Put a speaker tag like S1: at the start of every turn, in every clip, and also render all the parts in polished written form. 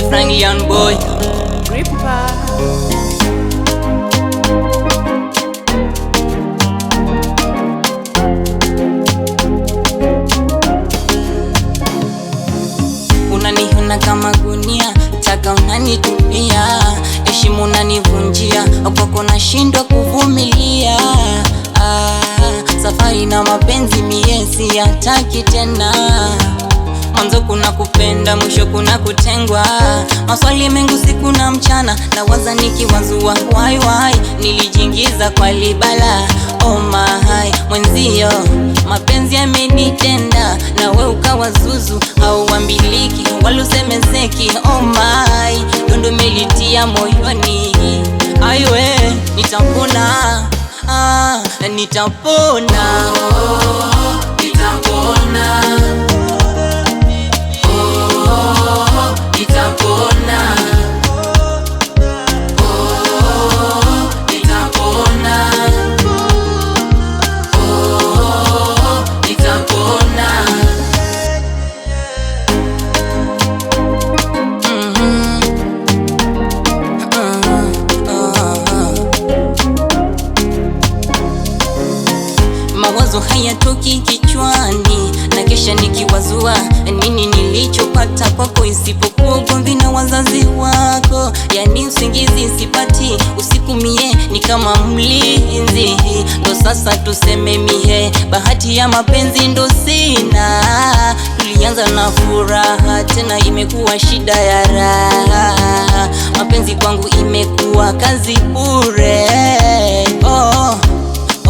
S1: Frank Young Boy
S2: Ripper.
S1: Unanihuna kama gunia, taka unanitumia, heshima unanivunjia, kwako nashindwa kuvumilia. Safari na mapenzi miezi yataki tena. Mwanzo kuna kupenda, mwisho kuna kutengwa. Maswali mengi usiku na mchana, nawaza nikiwazua why nilijingiza kwa libala. Oh my, mwenzio mapenzi yamenitenda, na we ukawa zuzu hauambiliki wala usemezeki. Oh my, dondo melitia moyoni. Aiwe, nitapona, nitapona, nitapona. Mawazo hayatoki kichwani, na kesha nikiwazua nini nilichopata kwako, isipokuwa ugomvi na wazazi wako. Yani usingizi sipati usiku, mie ni kama mlinzi. Ndo sasa tuseme mie bahati ya mapenzi ndo sina. Tulianza na furaha, tena imekuwa shida ya raha. Mapenzi kwangu imekuwa kazi bure.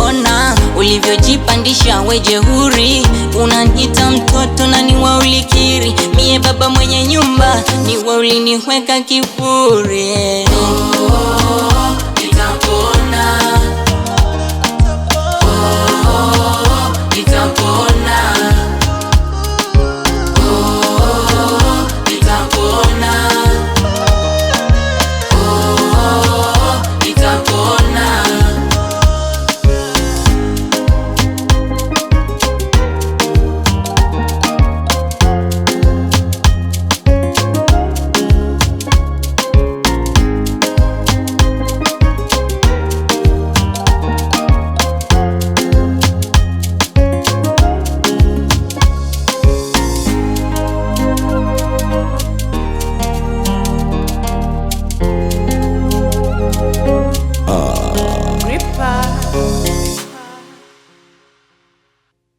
S1: Ona ulivyojipandisha we jehuri, unaniita mtoto na niwe ulikiri. Mie baba mwenye nyumba, niwe uliniweka kiburi. Nitapona.